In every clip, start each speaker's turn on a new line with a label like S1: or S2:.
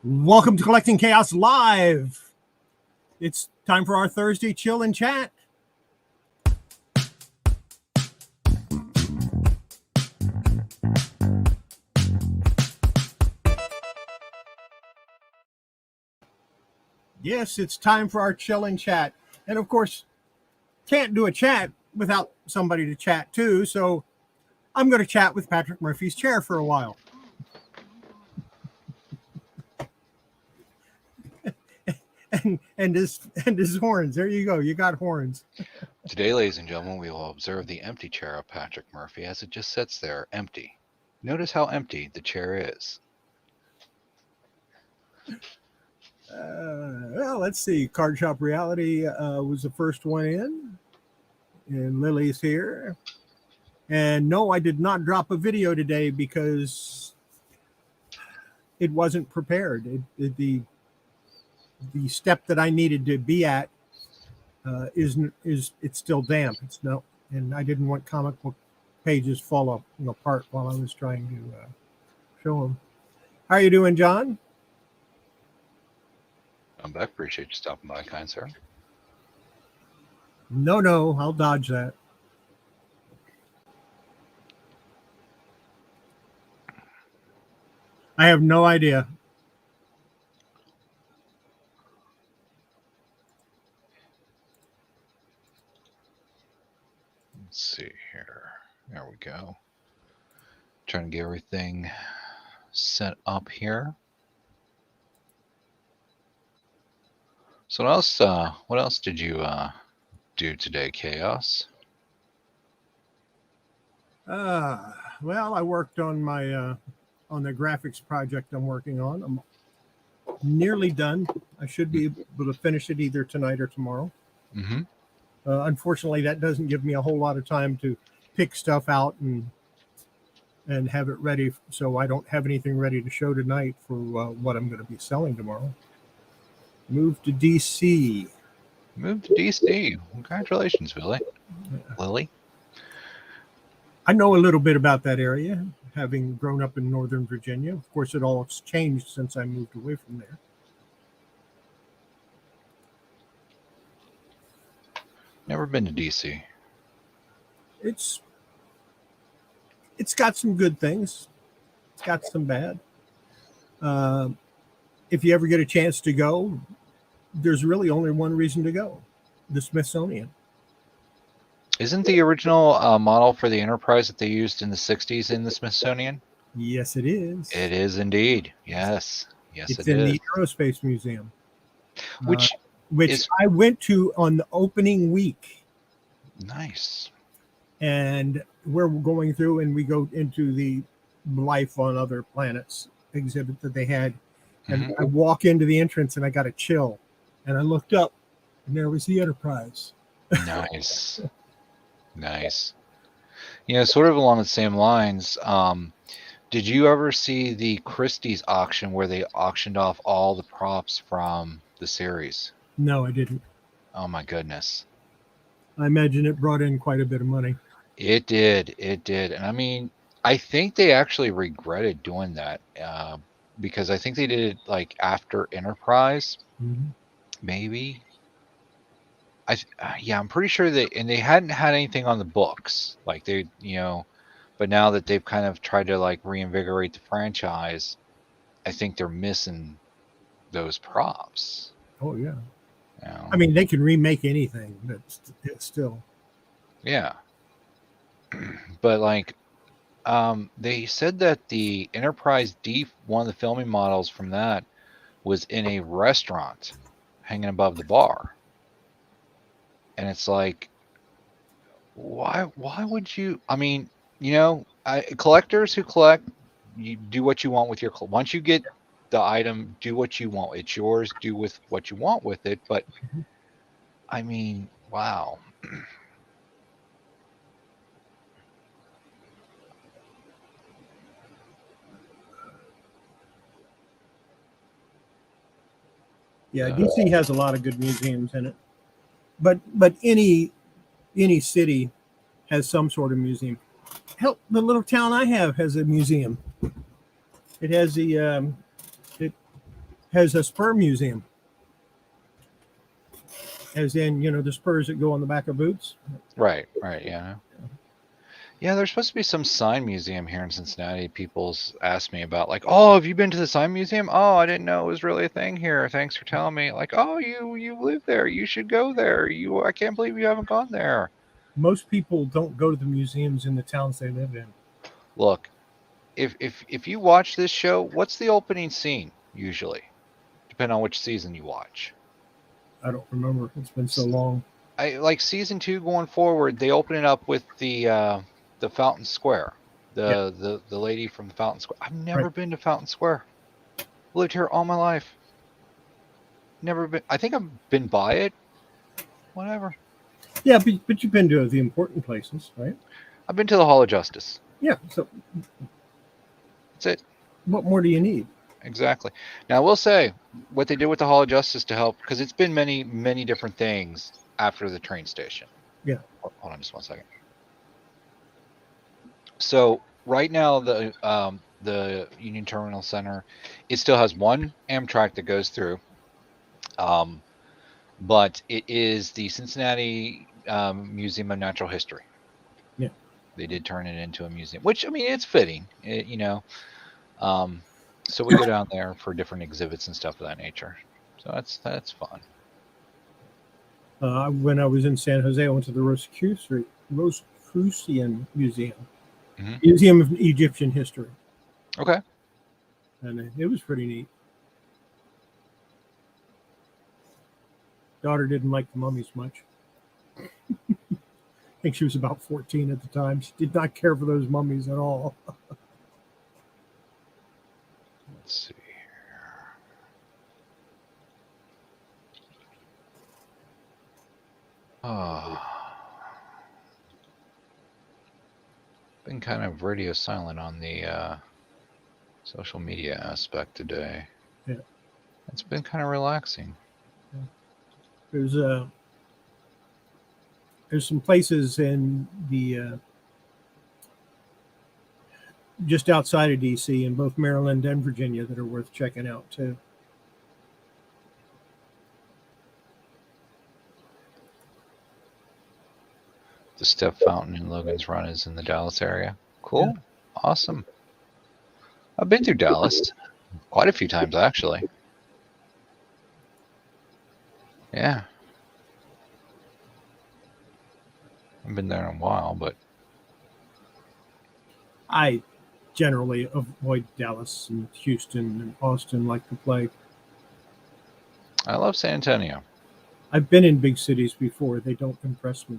S1: Welcome to Collecting Chaos Live. It's time for our Thursday chill and chat. Yes, it's time for our chill and chat. And of course, can't do a chat without somebody to chat to, so I'm going to chat with Patrick Murphy's chair for a while. and his horns. There you go. You got horns.
S2: Today, ladies and gentlemen, we will observe the empty chair of Patrick Murphy as it just sits there empty. Notice how empty the chair is.
S1: Well, let's see. Card Shop Reality was the first one in. And Lily's here. And no, I did not drop a video today because it wasn't prepared. The step that I needed to be at is it's still damp. It's no, and I didn't want comic book pages fall apart while I was trying to show them. How are you doing, John?
S2: I'm back. Appreciate you stopping by, kind sir.
S1: No, I'll dodge that. I have no idea.
S2: Let's see here. There we go. Trying to get everything set up here. So what else did you do today, Chaos?
S1: Well, I worked on my on the graphics project I'm working on. I'm nearly done. I should be able to finish it either tonight or tomorrow.
S2: Mm-hmm.
S1: Unfortunately, that doesn't give me a whole lot of time to pick stuff out and have it ready, so I don't have anything ready to show tonight for what I'm going to be selling tomorrow. Move to DC.
S2: Move to DC. Congratulations, Billy. Lily.
S1: I know a little bit about that area, having grown up in Northern Virginia. Of course, it all has changed since I moved away from there.
S2: Never been to DC.
S1: It's got some good things. It's got some bad. If you ever get a chance to go, there's really only one reason to go: the Smithsonian.
S2: Isn't the original model for the Enterprise that they used in the 60s in the Smithsonian?
S1: Yes, it is.
S2: It is indeed. Yes. Yes,
S1: it's in the Aerospace Museum.
S2: Which
S1: I went to on the opening week.
S2: Nice.
S1: And we're going through and we go into the Life on Other Planets exhibit that they had. And I walk into the entrance and I got a chill. And I looked up and there was the Enterprise.
S2: Nice. Nice. Sort of along the same lines, did you ever see the Christie's auction where they auctioned off all the props from the series?
S1: No, I didn't.
S2: Oh my goodness.
S1: I imagine it brought in quite a bit of money.
S2: It did. And I mean, I think they actually regretted doing that because I think they did it like after Enterprise, maybe. I'm pretty sure they hadn't had anything on the books, like they, but now that they've kind of tried to like reinvigorate the franchise, I think they're missing those props.
S1: Oh yeah. I mean, they can remake anything, but still.
S2: Yeah. But like, they said that the Enterprise D, one of the filming models from that, was in a restaurant hanging above the bar. And it's like, why would you? I mean, collectors who collect, you do what you want with your. Once you get the item, do what you want. It's yours. Do with what you want with it. But I mean, wow.
S1: Yeah, DC has a lot of good museums in it. But any city has some sort of museum. Hell, the little town I have has a museum. It has the has a spur museum. As in, the spurs that go on the back of boots.
S2: Right, yeah. Yeah, there's supposed to be some sign museum here in Cincinnati. People's asked me about, like, oh, have you been to the sign museum? Oh, I didn't know it was really a thing here. Thanks for telling me. Like, oh, you live there. You should go there. I can't believe you haven't gone there.
S1: Most people don't go to the museums in the towns they live in.
S2: Look, if you watch this show, what's the opening scene usually? Depending on which season you watch.
S1: I don't remember. It's been so long.
S2: I like season 2 going forward. They open it up with the Fountain Square, the lady from the Fountain Square. I've never been to Fountain Square. Lived here all my life. Never been. I think I've been by it. Whatever.
S1: Yeah, but you've been to the important places, right?
S2: I've been to the Hall of Justice.
S1: Yeah. So
S2: that's it.
S1: What more do you need?
S2: Exactly. Now, I will say what they did with the Hall of Justice to help, because it's been many, many different things after the train station.
S1: Yeah.
S2: Hold on just one second. So right now, the Union Terminal Center, it still has one Amtrak that goes through, but it is the Cincinnati Museum of Natural History.
S1: Yeah.
S2: They did turn it into a museum, which, I mean, it's fitting, so we go down there for different exhibits and stuff of that nature. So that's fun.
S1: When I was in San Jose, I went to the Rosicrucian Museum, Museum of Egyptian History.
S2: Okay.
S1: And it was pretty neat. Daughter didn't like the mummies much. I think she was about 14 at the time. She did not care for those mummies at all.
S2: Let's see here. Oh. Been kind of radio silent on the social media aspect today.
S1: Yeah.
S2: It's been kind of relaxing.
S1: Yeah. There's some places in the just outside of DC in both Maryland and Virginia that are worth checking out too.
S2: The Step Fountain in Logan's Run is in the Dallas area. Cool. Yeah. Awesome. I've been through Dallas quite a few times, actually. Yeah. I've been there in a while, but
S1: I generally avoid Dallas and Houston and Austin like the plague.
S2: I love San Antonio.
S1: I've been in big cities before. They don't impress me.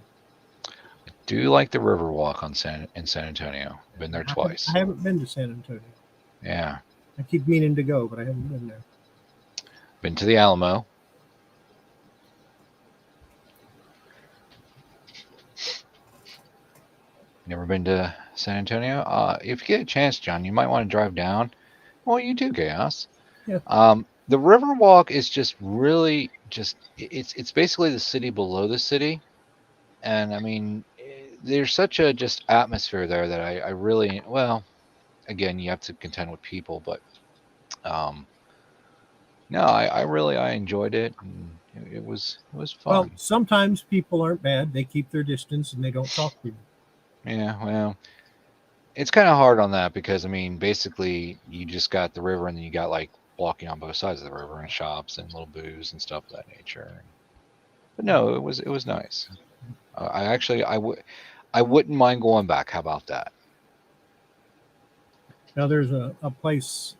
S2: I do like the Riverwalk in San Antonio. Been there twice.
S1: I haven't been to San Antonio.
S2: Yeah.
S1: I keep meaning to go, but I haven't been there.
S2: Been to the Alamo. Never been to San Antonio? If you get a chance, John, you might want to drive down. Well, you do, Chaos.
S1: Yeah.
S2: The Riverwalk is just really it's basically the city below the city. And I mean, there's such a just atmosphere there that I really, well, again, you have to contend with people, but no, I enjoyed it, and it was fun.
S1: Well, sometimes people aren't bad. They keep their distance and they don't talk to you.
S2: Yeah, well, it's kind of hard on that because, I mean, basically you just got the river and then you got like walking on both sides of the river and shops and little booths and stuff of that nature. But no, it was nice. I wouldn't mind going back. How about that?
S1: Now there's a place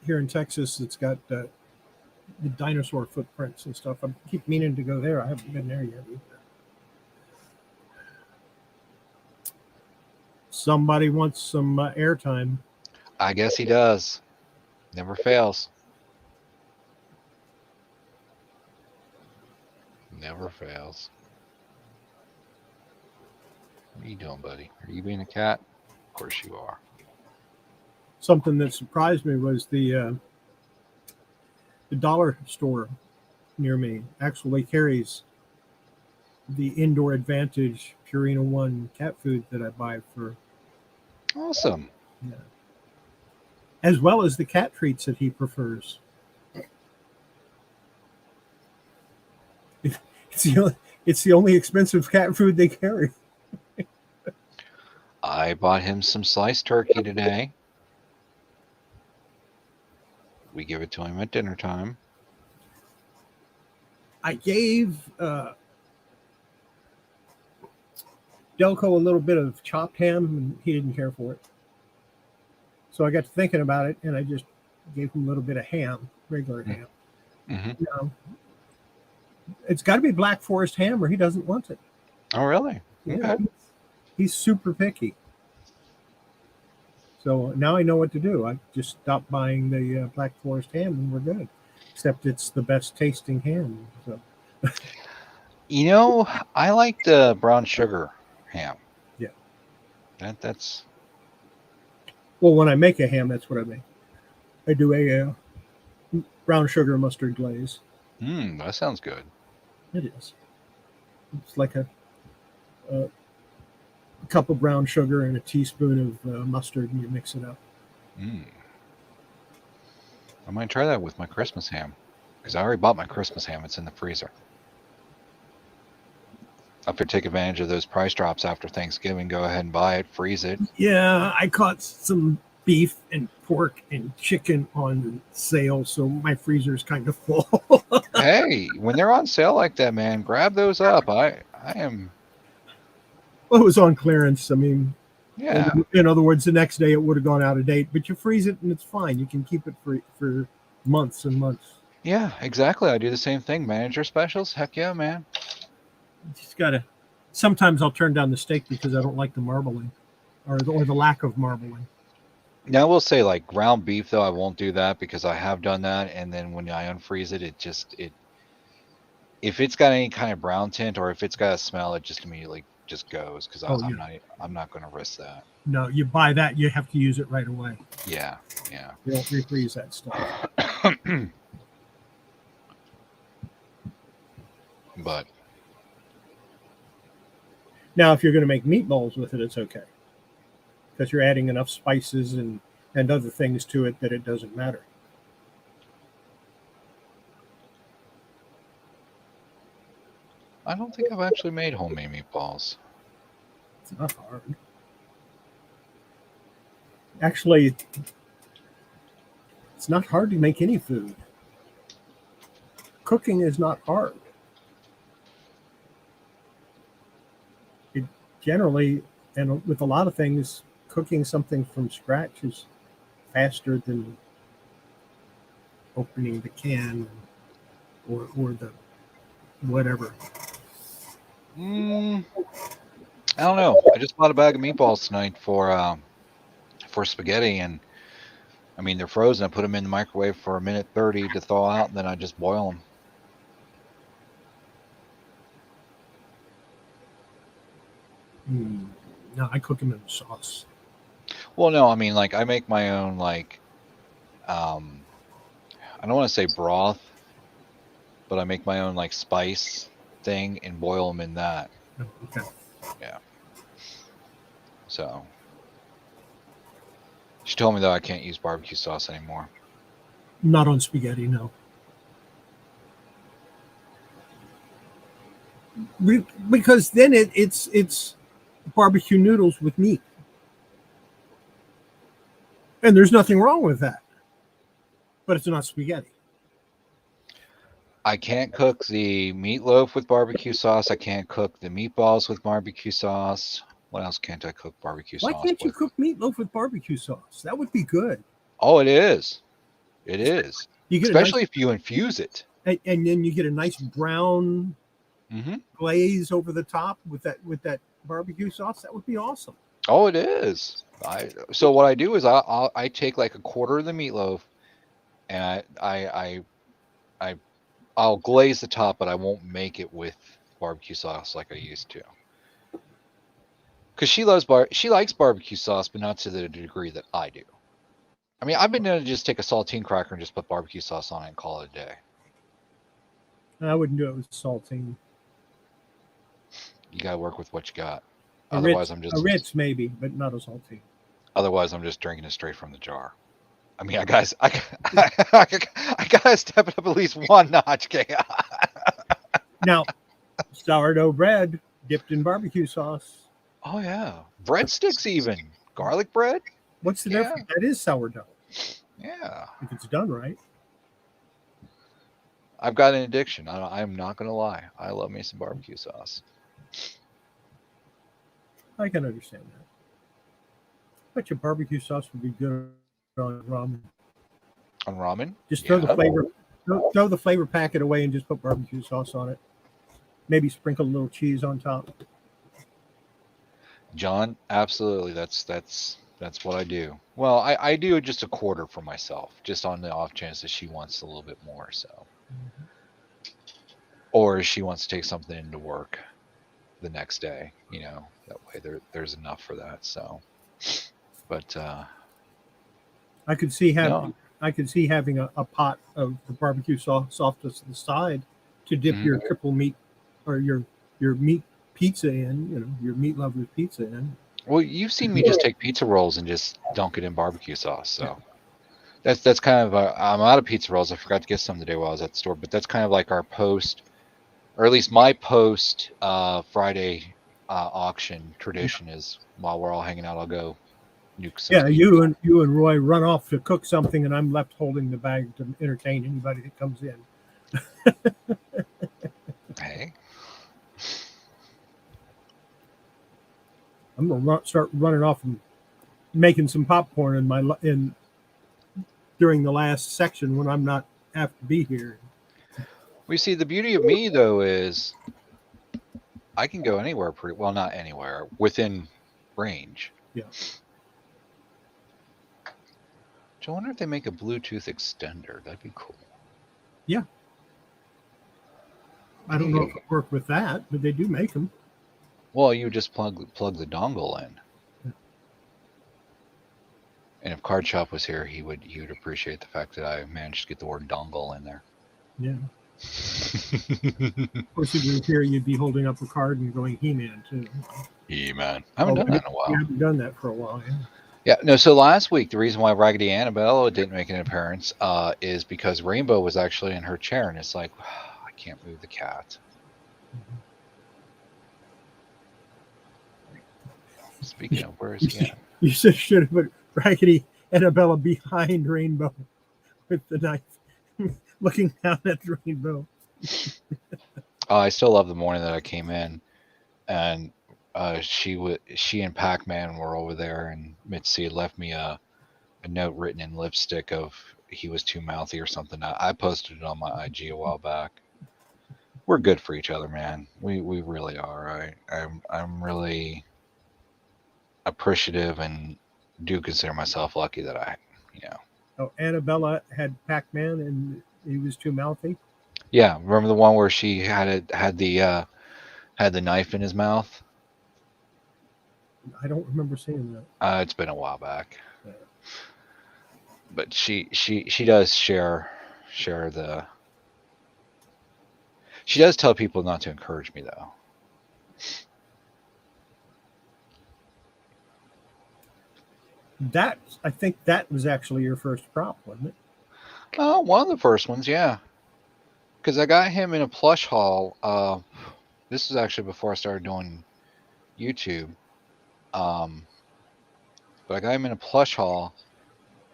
S1: here in Texas that's got the dinosaur footprints and stuff. I keep meaning to go there. I haven't been there yet either. Somebody wants some airtime.
S2: I guess he does. Never fails. Never fails. What are you doing, buddy? Are you being a cat? Of course you are.
S1: Something that surprised me was the dollar store near me actually carries the Indoor Advantage Purina One cat food that I buy for.
S2: Awesome.
S1: Yeah. as well as the cat treats that he prefers. It's the only expensive cat food they carry.
S2: I bought him some sliced turkey today. We give it to him at dinner time.
S1: I gave Delco a little bit of chopped ham, and he didn't care for it. So I got to thinking about it, and I just gave him a little bit of ham, regular ham.
S2: Mm-hmm.
S1: You know, it's got to be Black Forest ham, or he doesn't want it.
S2: Oh, really?
S1: Yeah,
S2: Okay.
S1: he's super picky. So now I know what to do. I just stopped buying the Black Forest ham, and we're good. Except it's the best tasting ham. So.
S2: You know, I like the brown sugar ham.
S1: Yeah.
S2: That's.
S1: Well, when I make a ham, that's what I make. I do a brown sugar mustard glaze.
S2: That sounds good.
S1: It is. It's like a cup of brown sugar and a teaspoon of mustard, and you mix it up.
S2: I might try that with my Christmas ham, because I already bought my Christmas ham. It's in the freezer. If you take advantage of those price drops after Thanksgiving, go ahead and buy it, freeze it.
S1: Yeah, I caught some beef and pork and chicken on sale, so my freezer's kind of full.
S2: Hey, when they're on sale like that, man, grab those up. I am.
S1: Well, it was on clearance. I mean,
S2: Yeah.
S1: in other words, the next day it would have gone out of date, but you freeze it and it's fine. You can keep it for months and months.
S2: Yeah, exactly. I do the same thing. Manager specials. Heck yeah, man.
S1: You just gotta. Sometimes I'll turn down the steak because I don't like the marbling, or the lack of marbling.
S2: Now I will say, like ground beef, though, I won't do that because I have done that, and then when I unfreeze it, if it's got any kind of brown tint or if it's got a smell, it just immediately just goes because I'm not going to risk that.
S1: No, you buy that, you have to use it right away.
S2: Yeah.
S1: You don't refreeze that stuff.
S2: But
S1: now, if you're going to make meatballs with it, it's okay because you're adding enough spices and other things to it that it doesn't matter.
S2: I don't think I've actually made homemade meatballs.
S1: It's not hard. Actually, it's not hard to make any food. Cooking is not hard. It generally, and with a lot of things, cooking something from scratch is faster than opening the can or the whatever.
S2: I don't know. I just bought a bag of meatballs tonight for spaghetti, and I mean they're frozen. I put them in the microwave for a minute 30 to thaw out, and then I just boil
S1: them. No, I cook them in sauce.
S2: Well, no, I mean like I make my own like I don't want to say broth, but I make my own like spice thing and boil them in that.
S1: Okay.
S2: Yeah. So she told me though I can't use barbecue sauce anymore.
S1: Not on spaghetti, no. Because then it's barbecue noodles with meat. And there's nothing wrong with that. But it's not spaghetti.
S2: I can't cook the meatloaf with barbecue sauce. I can't cook the meatballs with barbecue sauce. What else can't I cook barbecue sauce with?
S1: Why can't you cook meatloaf with barbecue sauce? That would be good.
S2: Oh, it is. It is. Especially if you infuse it.
S1: And then you get a nice brown glaze over the top with that barbecue sauce. That would be awesome.
S2: Oh, it is. So what I do is I take like a quarter of the meatloaf and I'll glaze the top, but I won't make it with barbecue sauce like I used to. Because she likes barbecue sauce, but not to the degree that I do. I mean, I've been known to just take a saltine cracker and just put barbecue sauce on it and call it a day.
S1: I wouldn't do it with saltine.
S2: You gotta work with what you got.
S1: A Ritz maybe, but not a saltine.
S2: Otherwise, I'm just drinking it straight from the jar. I mean, I gotta step it up at least one notch, Chaos.
S1: Now, sourdough bread dipped in barbecue sauce.
S2: Oh yeah, breadsticks even garlic bread.
S1: What's the
S2: Yeah.
S1: difference? That is sourdough
S2: Yeah,
S1: if it's done right.
S2: I've got an addiction. I'm not gonna lie. I love me some barbecue sauce.
S1: I can understand that. Bet your barbecue sauce would be good on ramen.
S2: On ramen,
S1: Just throw the flavor, throw the flavor packet away and just put barbecue sauce on it. Maybe sprinkle a little cheese on top.
S2: John, absolutely. That's what I do. Well, I do just a quarter for myself, just on the off chance that she wants a little bit more. So, or she wants to take something into work the next day. You know, that way there's enough for that. So, but
S1: I could see having
S2: no.
S1: I could see having a pot of the barbecue sauce off to the side to dip your triple meat or your meat pizza in, you know, your meat lover's pizza in.
S2: Well, you've seen me just take pizza rolls and just dunk it in barbecue sauce. So that's kind of I'm out of pizza rolls. I forgot to get some today while I was at the store, but that's kind of like our post, or at least my post Friday auction tradition is while we're all hanging out, I'll go nuke some.
S1: Yeah, you and Roy run off to cook something, and I'm left holding the bag to entertain anybody that comes in.
S2: Hey.
S1: I'm gonna start running off and making some popcorn in during the last section when I'm not have to be here.
S2: We see the beauty of me though is I can go anywhere pretty well, not anywhere within range.
S1: Yeah.
S2: I wonder if they make a Bluetooth extender. That'd be cool.
S1: Yeah. I don't know if it work with that, but they do make them.
S2: Well, you just plug the dongle in.
S1: Yeah.
S2: And if Card Shop was here, he would appreciate the fact that I managed to get the word dongle in there.
S1: Yeah. Of course, if you were here, you'd be holding up a card and going He-Man too.
S2: He-Man. I haven't done that in a while.
S1: You haven't done that for a while, yeah.
S2: Yeah, no, so last week, the reason why Raggedy Annabelle didn't make an appearance is because Rainbow was actually in her chair, and it's like, I can't move the cat. Speaking of, where is he at?
S1: You should have put Raggedy Annabella behind Rainbow with the knife, looking down at the Rainbow.
S2: I still love the morning that I came in, and she and Pac-Man were over there, and Mitzi had left me a note written in lipstick of he was too mouthy or something. I posted it on my IG a while back. We're good for each other, man. We really are. I'm really appreciative and do consider myself lucky that I.
S1: Oh, Annabella had Pac-Man and he was too mouthy.
S2: Yeah, remember the one where she had the knife in his mouth?
S1: I don't remember seeing that.
S2: It's been a while back. Yeah. But she does share the. She does tell people not to encourage me though.
S1: I think that was actually your first prop, wasn't it?
S2: Oh, one of the first ones, yeah. Because I got him in a plush haul. This was actually before I started doing YouTube. But I got him in a plush haul,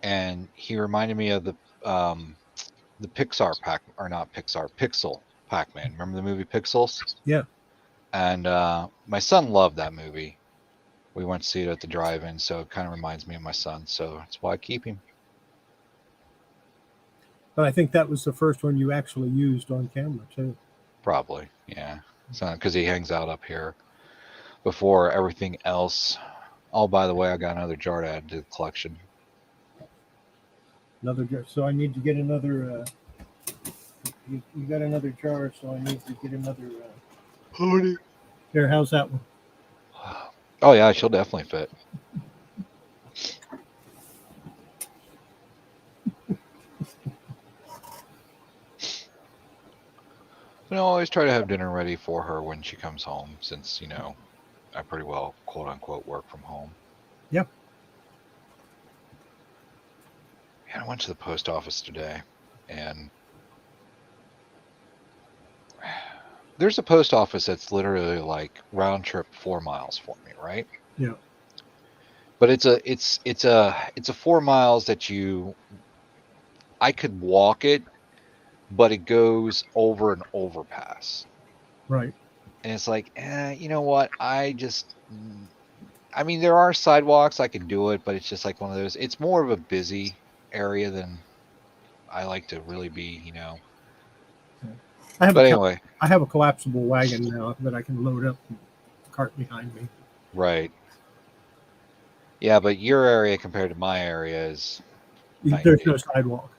S2: and he reminded me of the Pixar pack, or not Pixar, Pixel Pac-Man. Remember the movie Pixels?
S1: Yeah.
S2: And my son loved that movie. We went to see it at the drive-in, so it kind of reminds me of my son. So that's why I keep him.
S1: But I think that was the first one you actually used on camera too.
S2: Probably, yeah. So because he hangs out up here before everything else. Oh, by the way, I got another jar to add to the collection.
S1: Another jar. So I need to get another. You got another jar, so I need to get another. Here, how's that one?
S2: Oh yeah, she'll definitely fit. I always try to have dinner ready for her when she comes home, since I pretty well quote unquote work from home.
S1: Yep.
S2: And I went to the post office today, and there's a post office that's literally like round trip 4 miles for me, right?
S1: Yeah.
S2: But it's a 4 miles that I could walk it, but it goes over an overpass.
S1: Right.
S2: And it's like, you know what? I mean, there are sidewalks, I could do it, but it's just like one of those. It's more of a busy area than I like to really be, you know. But anyway.
S1: I have a collapsible wagon now that I can load up and cart behind me.
S2: Right. Yeah, but your area compared to my area is...
S1: There's no sidewalk.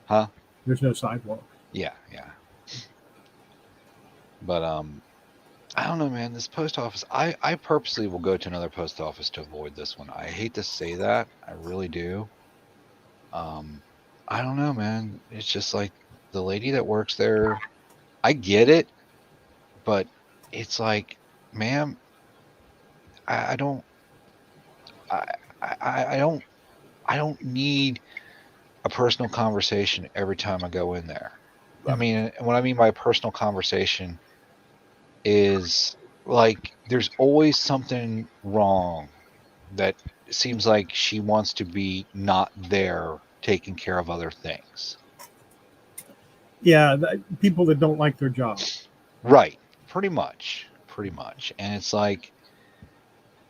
S2: Huh?
S1: There's no sidewalk.
S2: Yeah. But, I don't know, man. This post office, I purposely will go to another post office to avoid this one. I hate to say that. I really do. I don't know, man. It's just like the lady that works there, I get it, but it's like, ma'am, I don't need a personal conversation every time I go in there. I mean, what I mean by personal conversation is like there's always something wrong that seems like she wants to be not there taking care of other things.
S1: Yeah, people that don't like their job.
S2: Right. Pretty much. And it's like,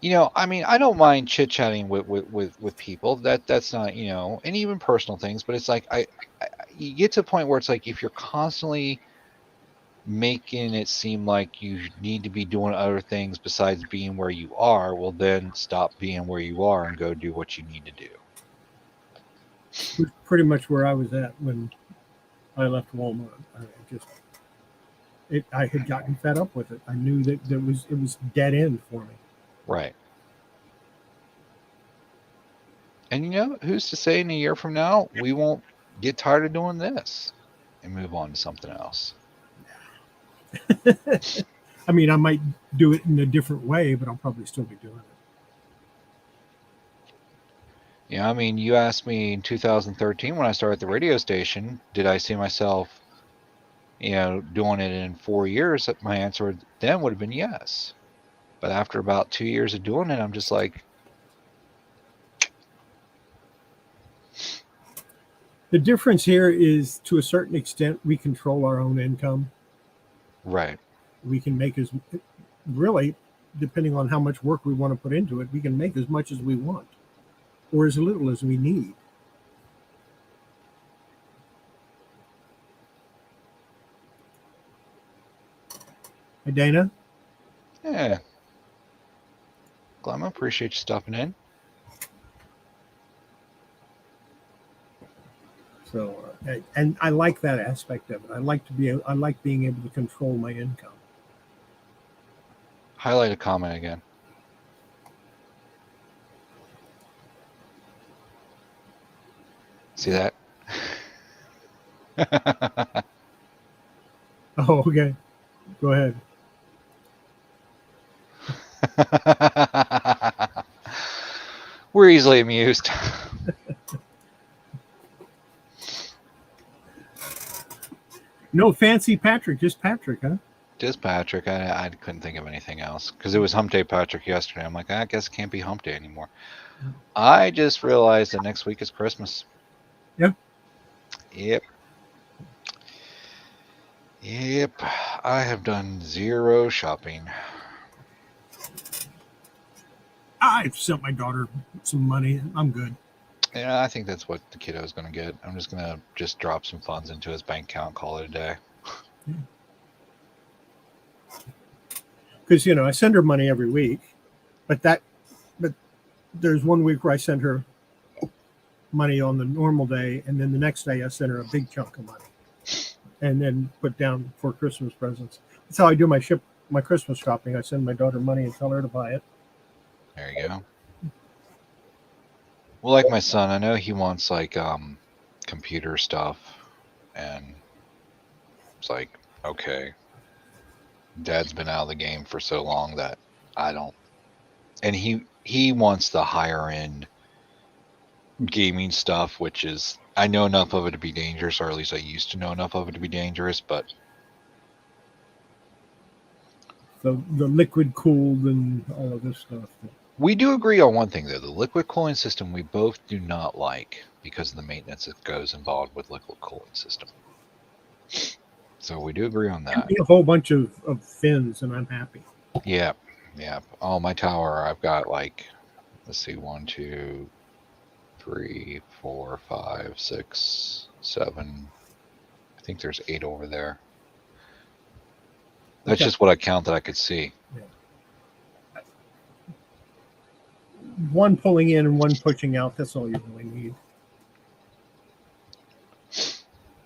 S2: you know, I mean, I don't mind chit-chatting with people. That's not, you know, and even personal things, but it's like you get to a point where it's like if you're constantly making it seem like you need to be doing other things besides being where you are, well then stop being where you are and go do what you need to do.
S1: It was pretty much where I was at when I left Walmart. I had gotten fed up with it. I knew that it was dead end for me.
S2: Right. And you know, who's to say in a year from now we won't get tired of doing this and move on to something else?
S1: I mean, I might do it in a different way, but I'll probably still be doing it.
S2: Yeah, I mean, you asked me in 2013 when I started the radio station, did I see myself, you know, doing it in 4 years? My answer then would have been yes. But after about 2 years of doing it, I'm just like...
S1: The difference here is, to a certain extent, we control our own income.
S2: Right.
S1: We can make really, depending on how much work we want to put into it, we can make as much as we want or as little as we need. Hey, Dana?
S2: Yeah. Glenn, I appreciate you stopping in.
S1: So, and I like that aspect of it. I like being able to control my income.
S2: Highlight a comment again. See that?
S1: Oh, okay. Go ahead.
S2: We're easily amused.
S1: No fancy Patrick, just Patrick, huh?
S2: Just Patrick. I couldn't think of anything else because it was Hump Day Patrick yesterday. I'm like, I guess it can't be Hump Day anymore. I just realized that next week is Christmas.
S1: Yep.
S2: I have done zero shopping.
S1: I've sent my daughter some money. I'm good.
S2: Yeah, I think that's what the kiddo's going to get. I'm just going to drop some funds into his bank account and call it a day.
S1: Because, you know, I send her money every week, but there's 1 week where I send her money on the normal day, and then the next day I send her a big chunk of money and then put down for Christmas presents. That's how I do my Christmas shopping. I send my daughter money and tell her to buy it.
S2: There you go. Well, like my son, I know he wants like computer stuff, and it's like, okay, Dad's been out of the game for so long that I don't. And he wants the higher end gaming stuff, which is I know enough of it to be dangerous, or at least I used to know enough of it to be dangerous, but
S1: The liquid cooled and all of this stuff.
S2: we do agree on one thing, though. The liquid cooling system we both do not like because of the maintenance that goes involved with liquid cooling system. So we do agree on that.
S1: A whole bunch of fins, and I'm happy.
S2: Yeah, yeah. Oh, my tower, I've got like, let's see, 1, 2, 3, 4, 5, 6, 7. I think there's 8 over there. That's just what I count that I could see.
S1: Yeah. One pulling in and one pushing out. That's all you really need.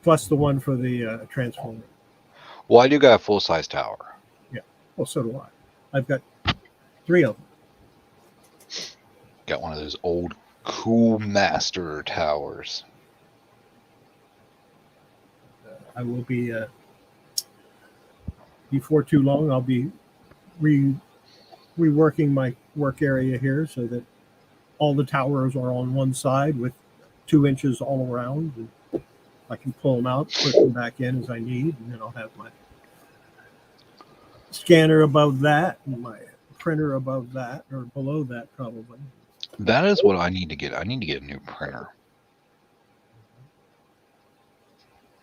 S1: Plus the one for the transformer.
S2: Well, I do got a full-size tower.
S1: Yeah. Well, so do I. I've got 3 of them.
S2: Got one of those old Cool Master towers.
S1: I will be, before too long, I'll be reworking my work area here so that all the towers are on one side with 2 inches all around. And I can pull them out, put them back in as I need, and then I'll have my scanner above that and my printer above that, or below that probably.
S2: That is what I need to get. I need to get a new printer.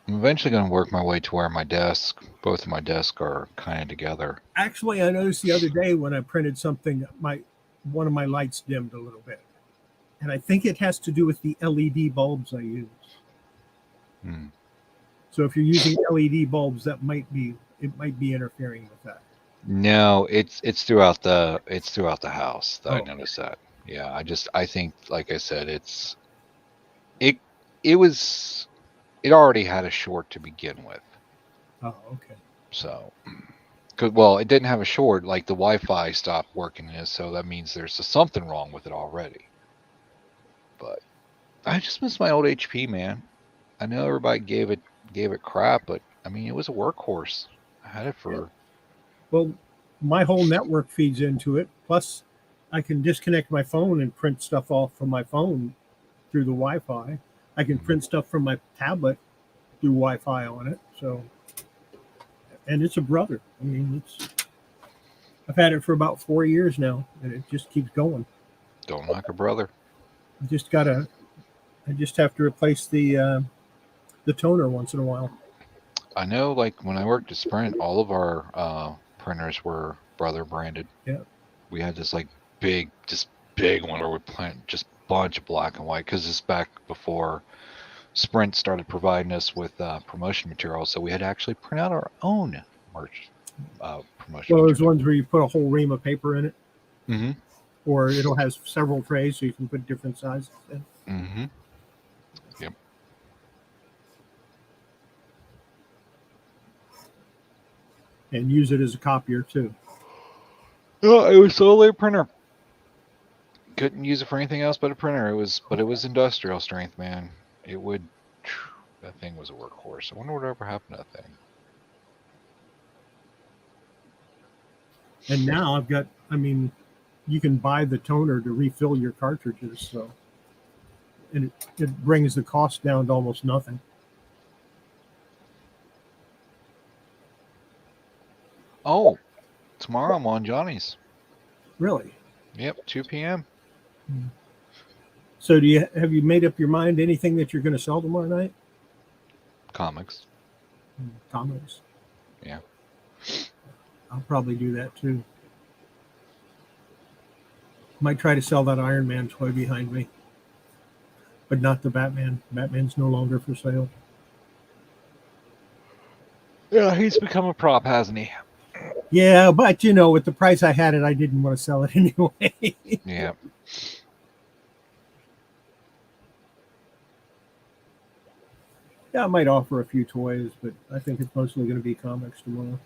S2: I'm eventually going to work my way to where both of my desks are kind of together.
S1: Actually, I noticed the other day when I printed something, one of my lights dimmed a little bit. And I think it has to do with the LED bulbs I use. So if you're using LED bulbs, it might be interfering with that. No,
S2: it's throughout the house that I noticed that. Yeah, I think, like I said, it already had a short to begin with.
S1: Oh, okay.
S2: So, well, it didn't have a short, like the Wi-Fi stopped working in it, so that means there's something wrong with it already. But I just miss my old HP, man. I know everybody gave it crap, but I mean, it was a workhorse. I had it for.
S1: Yeah. Well, my whole network feeds into it. Plus, I can disconnect my phone and print stuff off from my phone through the Wi-Fi. I can print stuff from my tablet through Wi-Fi on it. So, and it's a brother. I mean, I've had it for about 4 years now, and it just keeps going.
S2: Don't knock a brother.
S1: I just have to replace the toner once in a while.
S2: I know, like when I worked at Sprint, all of our printers were Brother branded.
S1: Yeah.
S2: We had this like big one where we print just a bunch of black and white because it's back before Sprint started providing us with promotion material, so we had to actually print out our own merch promotion.
S1: Well, there's ones where you put a whole ream of paper in it.
S2: Mm-hmm.
S1: Or it'll have several trays, so you can put different sizes in.
S2: Mm-hmm. Yep.
S1: And use it as a copier too.
S2: Oh, it was solely a printer. Couldn't use it for anything else but a printer. But it was industrial strength, man. That thing was a workhorse. I wonder whatever happened to that thing.
S1: And now you can buy the toner to refill your cartridges, so and it brings the cost down to almost nothing.
S2: Oh, tomorrow I'm on Johnny's.
S1: Really?
S2: Yep, 2 p.m.
S1: So have you made up your mind anything that you're going to sell tomorrow night?
S2: Comics.
S1: Comics.
S2: Yeah.
S1: I'll probably do that too. Might try to sell that Iron Man toy behind me, but not the Batman. Batman's no longer for sale.
S2: Yeah, he's become a prop, hasn't he?
S1: Yeah, but with the price I had it, I didn't want to sell it anyway.
S2: Yeah.
S1: Yeah, I might offer a few toys, but I think it's mostly going to be comics tomorrow.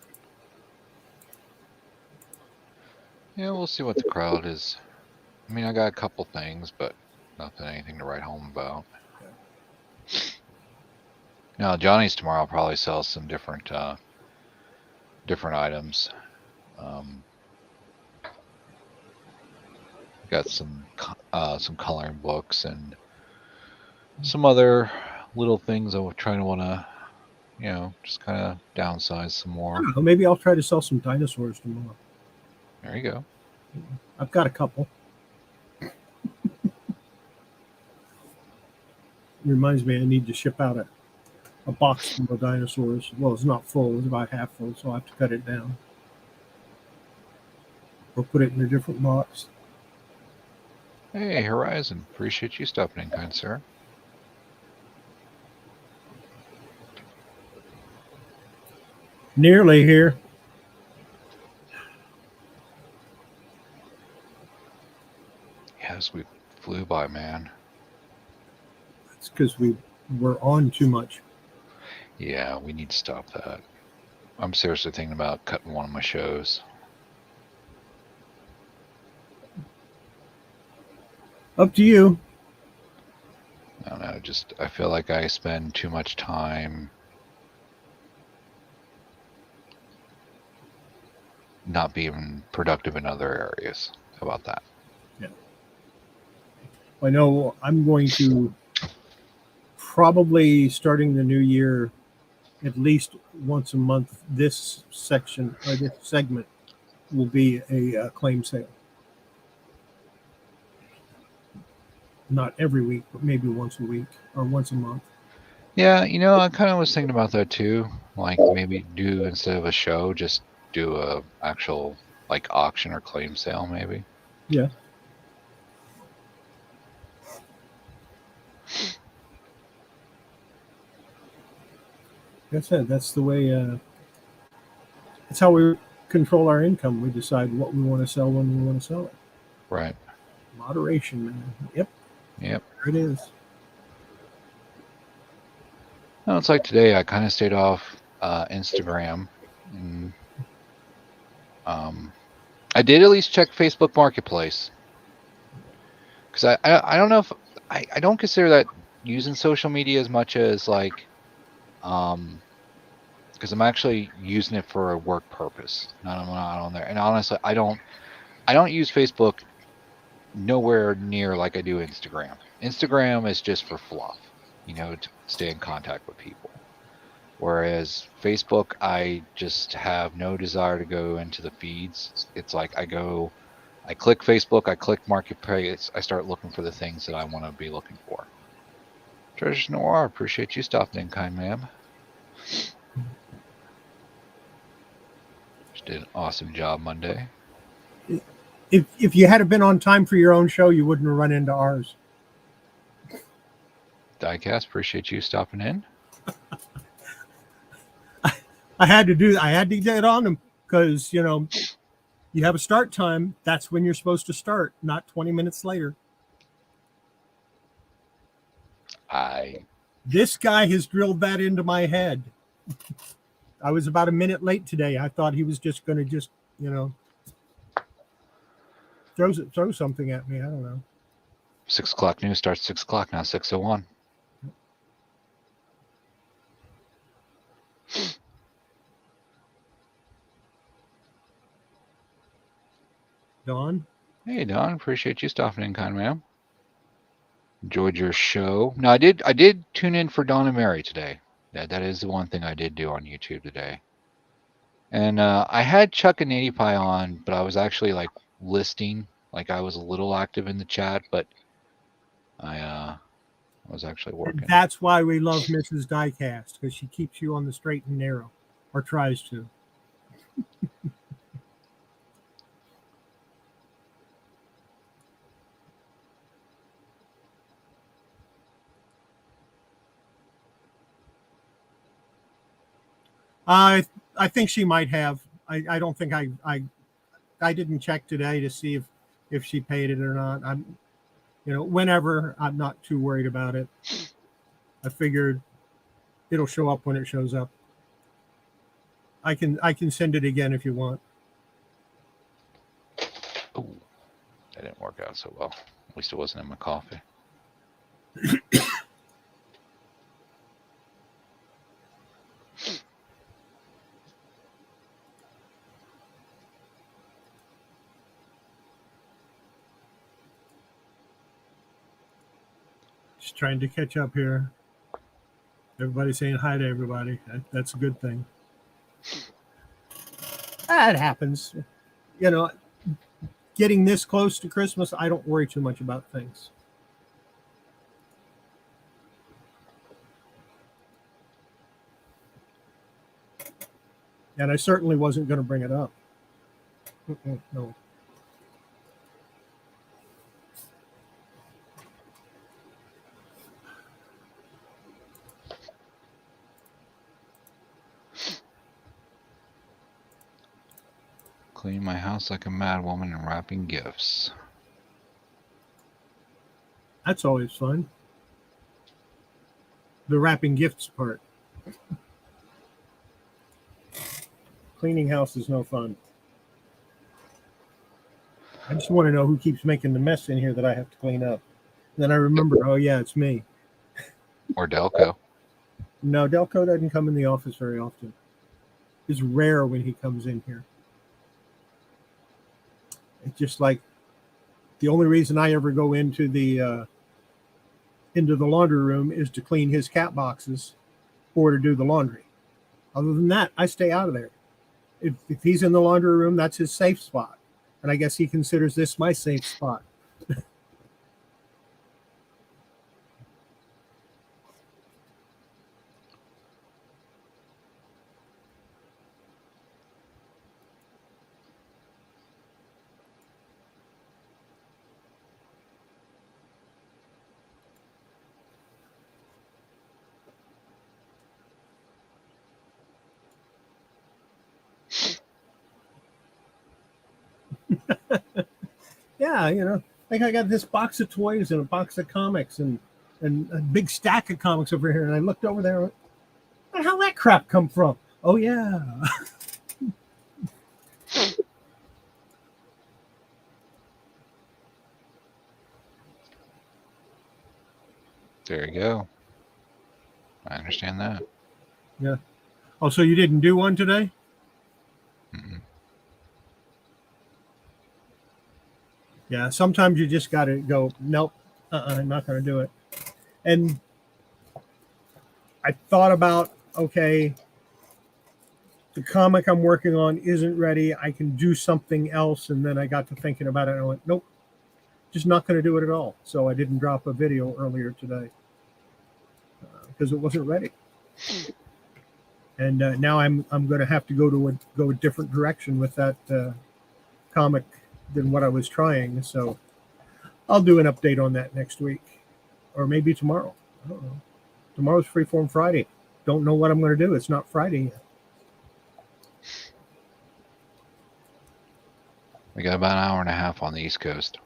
S2: Yeah, we'll see what the crowd is. I mean, I got a couple things, but anything to write home about. Yeah. Now, Johnny's tomorrow will probably sell some different items. Got some coloring books and some other little things I would try to want to, just kind of downsize some
S1: I
S2: more.
S1: don't know, maybe I'll try to sell some dinosaurs tomorrow.
S2: There you go.
S1: I've got a couple. Reminds me, I need to ship out a box full of dinosaurs. Well, it's not full; it's about half full, so I have to cut it down or put it in a different box.
S2: Hey, Horizon. Appreciate you stopping in, kind sir.
S1: Nearly here.
S2: Yes, we flew by, man.
S1: It's because we were on too much.
S2: Yeah, we need to stop that. I'm seriously thinking about cutting one of my shows.
S1: Up to you.
S2: I don't know, I feel like I spend too much time not being productive in other areas. How about that?
S1: Yeah. I know I'm going to probably, starting the new year, at least once a month, this section or this segment will be a claim sale. Not every week, but maybe once a week or once a month.
S2: Yeah, I kind of was thinking about that too. Like maybe do, instead of a show, just do a actual like auction or claim sale, maybe.
S1: Yeah. Like I said, that's the way. That's how we control our income. We decide what we want to sell when we want to sell it.
S2: Right.
S1: Moderation, man. Yep.
S2: Yep.
S1: There it is.
S2: No, it's like today. I kind of stayed off Instagram, and I did at least check Facebook Marketplace, because I don't know if I don't consider that using social media as much as like because I'm actually using it for a work purpose. Not on there, and honestly, I don't use Facebook nowhere near like I do Instagram. Instagram is just for fluff, to stay in contact with people. Whereas Facebook, I just have no desire to go into the feeds. It's like I click Facebook, I click Marketplace, I start looking for the things that I want to be looking for. Treasures Noire, appreciate you stopping in, kind ma'am. Just did an awesome job Monday.
S1: If you had been on time for your own show, you wouldn't have run into ours.
S2: Diecast, appreciate you stopping in.
S1: I had to get on them because, you have a start time. That's when you're supposed to start, not 20 minutes later. This guy has drilled that into my head. I was about a minute late today. I thought he was just going to throw something at me. I don't know.
S2: 6 o'clock news starts 6 o'clock now, 6:01.
S1: Dawn?
S2: Hey, Don. Appreciate you stopping in, kind ma'am. Enjoyed your show. No, I did tune in for Dawn and Mary today. That is the one thing I did do on YouTube today. And I had Chuck and Nady Pie on, but I was actually like listing. Like I was a little active in the chat, but I was actually working.
S1: And that's why we love Mrs. Diecast, because she keeps you on the straight and narrow, or tries to. I think she might have. I don't think I didn't check today to see if she paid it or not. I'm whenever, I'm not too worried about it. I figured it'll show up when it shows up. I can send it again if you want.
S2: Oh, that didn't work out so well. At least it wasn't in my coffee.
S1: Just trying to catch up here. Everybody's saying hi to everybody. That's a good thing. That happens. You know, getting this close to Christmas, I don't worry too much about things. And I certainly wasn't going to bring it up. No.
S2: Cleaning my house like a mad woman and wrapping gifts.
S1: That's always fun. The wrapping gifts part. Cleaning house is no fun. I just want to know who keeps making the mess in here that I have to clean up. Then I remember, oh yeah, it's me.
S2: Or Delco.
S1: No, Delco doesn't come in the office very often. It's rare when he comes in here. It's just like the only reason I ever go into the laundry room is to clean his cat boxes or to do the laundry. Other than that, I stay out of there. If he's in the laundry room, that's his safe spot. And I guess he considers this my safe spot. Yeah, you know, like I got this box of toys and a box of comics and a big stack of comics over here. And I looked over there, where how'd that crap come from? Oh, yeah.
S2: There you go. I understand that.
S1: Yeah. Oh, so you didn't do one today?
S2: Mm-mm.
S1: Yeah, sometimes you just got to go, nope, I'm not going to do it. And I thought about, okay, the comic I'm working on isn't ready. I can do something else. And then I got to thinking about it and I went, nope, just not going to do it at all. So I didn't drop a video earlier today because it wasn't ready. And now I'm going to have to go a different direction with that comic than what I was trying. So I'll do an update on that next week or maybe tomorrow. I don't know. Tomorrow's Freeform Friday. Don't know what I'm going to do. It's not Friday yet.
S2: We got about an hour and a half on the East Coast.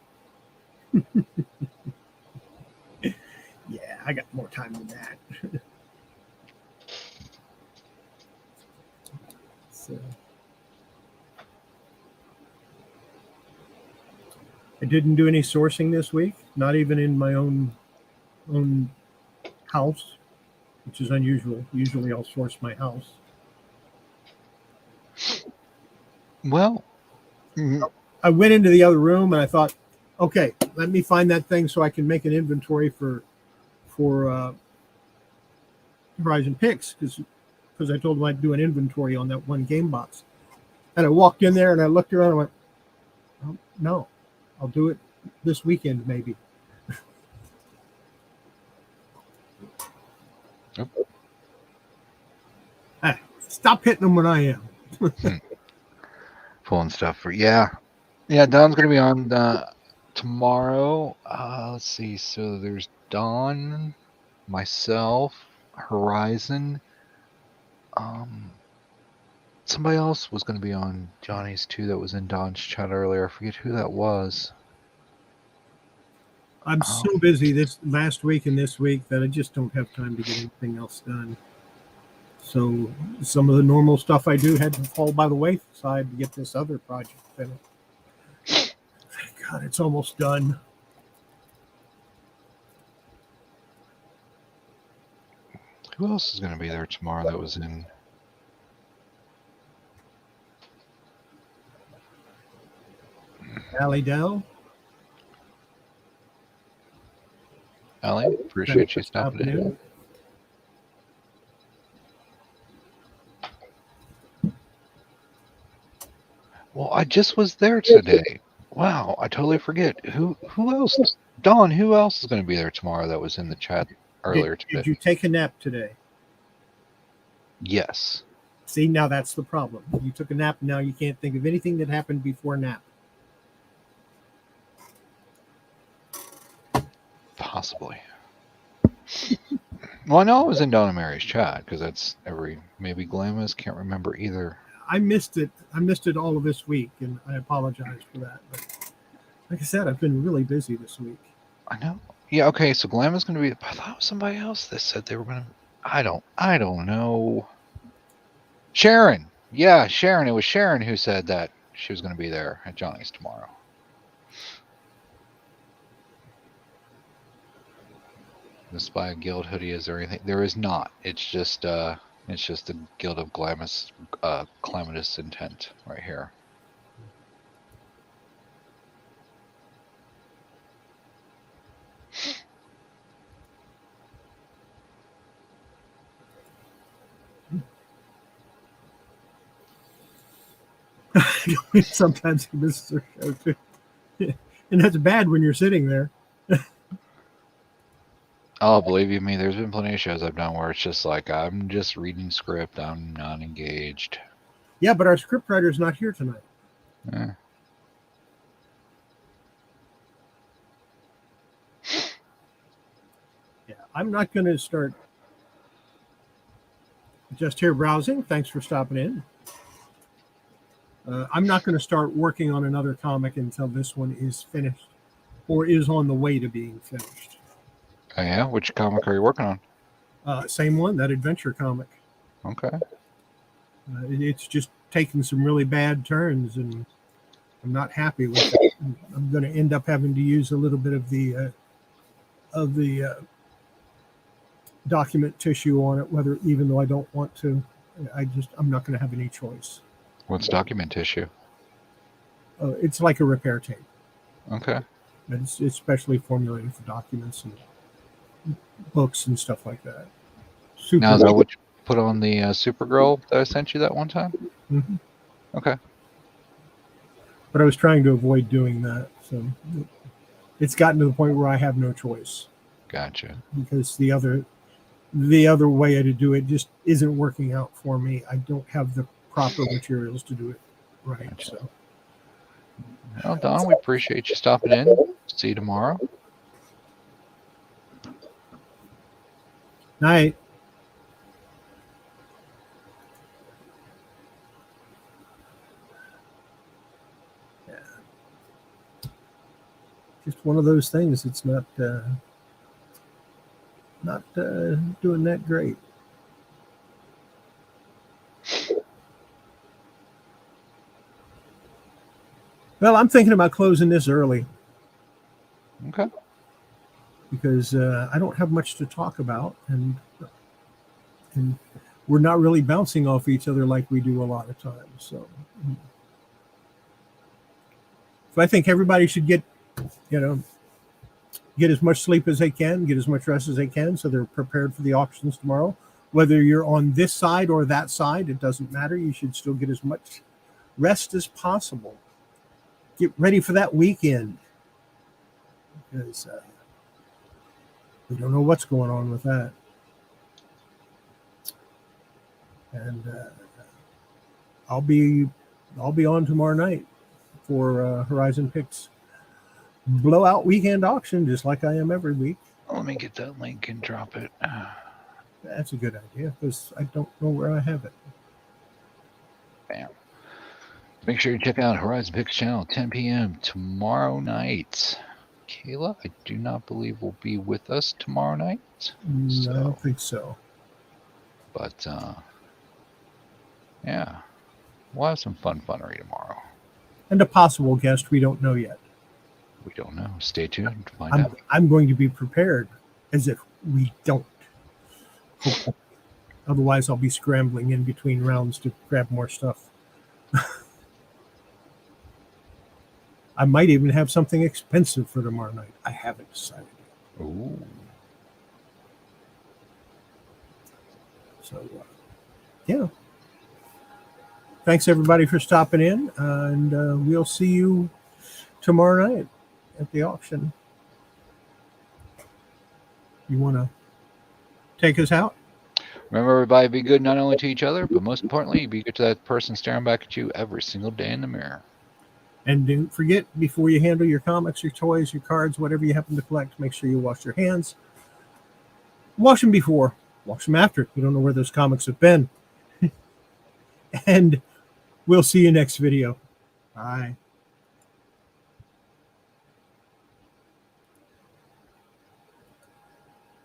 S1: Yeah, I got more time than that. So I didn't do any sourcing this week, not even in my own house, which is unusual. Usually I'll source my house.
S2: Well,
S1: I went into the other room and I thought, okay, let me find that thing so I can make an inventory for Horizon Picks because I told them I'd do an inventory on that one game box. And I walked in there and I looked around and went, oh, no, I'll do it this weekend maybe.
S2: Yep.
S1: Hey, stop hitting them when I am.
S2: pulling stuff for yeah. Don's gonna be on tomorrow. Let's see. So there's Don, myself, Horizon. Somebody else was gonna be on Johnny's too. That was in Don's chat earlier. I forget who that was.
S1: I'm so busy this last week and this week that I just don't have time to get anything else done. So some of the normal stuff I do had to fall by the wayside to get this other project finished. Thank God it's almost done.
S2: Who else is going to be there tomorrow that was in?
S1: Allie Dell.
S2: Allie, appreciate you stopping in. Well, I just was there today. Wow, I totally forget. Who else? Dawn, who else is going to be there tomorrow that was in the chat earlier
S1: Did
S2: today?
S1: you take a nap today?
S2: Yes.
S1: See, now that's the problem. You took a nap, now you can't think of anything that happened before nap.
S2: Possibly. Well, I know I was in Dawn and Mary's chat because that's maybe Glamis, can't remember either.
S1: I missed it. I missed it all of this week, and I apologize for that. But like I said, I've been really busy this week.
S2: I know. Yeah, okay, so Glamis going to be, I thought it was somebody else that said they were going to, I don't know. Sharon. Yeah, Sharon. It was Sharon who said that she was going to be there at Johnny's tomorrow. The Spy Guild hoodie, is there anything? There is not. It's just the Guild of Glamis, Calamitous Intent right here.
S1: Sometimes he misses their show too. And that's bad when you're sitting there.
S2: Oh, believe you me, there's been plenty of shows I've done where it's just like, I'm just reading script, I'm not engaged.
S1: Yeah, but our scriptwriter's not here tonight.
S2: Yeah.
S1: Yeah, I'm not going to start just here browsing. Thanks for stopping in. I'm not going to start working on another comic until this one is finished or is on the way to being finished.
S2: Oh, yeah? Which comic are you working on?
S1: Same one, that adventure comic.
S2: Okay.
S1: It's just taking some really bad turns, and I'm not happy with it. I'm going to end up having to use a little bit of the document tissue on it, even though I don't want to. I'm not going to have any choice.
S2: What's document tissue?
S1: It's like a repair tape.
S2: Okay.
S1: But it's specially formulated for documents and books and stuff like that.
S2: Now, is that what you put on the Supergirl that I sent you that one time?
S1: Mm-hmm.
S2: Okay.
S1: But I was trying to avoid doing that, so it's gotten to the point where I have no choice.
S2: Gotcha.
S1: Because the other way to do it just isn't working out for me. I don't have the proper materials to do it right. Gotcha. So,
S2: well, Don, we appreciate you stopping in. See you tomorrow.
S1: Night. Yeah. Just one of those things. It's not doing that great. Well, I'm thinking about closing this early.
S2: Okay.
S1: Because I don't have much to talk about, and we're not really bouncing off each other like we do a lot of times. So I think everybody should get as much sleep as they can, get as much rest as they can, so they're prepared for the auctions tomorrow. Whether you're on this side or that side, it doesn't matter. You should still get as much rest as possible. Get ready for that weekend, because we don't know what's going on with that. And I'll be on tomorrow night for Horizon Picks blowout weekend auction, just like I am every week.
S2: Let me get that link and drop it.
S1: That's a good idea, because I don't know where I have it.
S2: Bam. Make sure you check out Horizon Picks Channel, 10 p.m. tomorrow night. Kayla, I do not believe will be with us tomorrow night.
S1: No, I don't think so.
S2: But, yeah, we'll have some funnery tomorrow. And
S1: a possible guest we don't know yet.
S2: We don't know. Stay tuned to find out.
S1: I'm going to be prepared as if we don't. Otherwise, I'll be scrambling in between rounds to grab more stuff. I might even have something expensive for tomorrow night. I haven't decided yet.
S2: Ooh.
S1: So, yeah. thanks everybody for stopping in, and we'll see you tomorrow night at the auction. You want to take us out?
S2: Remember, everybody, be good not only to each other, but most importantly, be good to that person staring back at you every single day in the mirror.
S1: And don't forget, before you handle your comics, your toys, your cards, whatever you happen to collect, make sure you wash your hands. Wash them before, wash them after. You don't know where those comics have been. And we'll see you next video. Bye.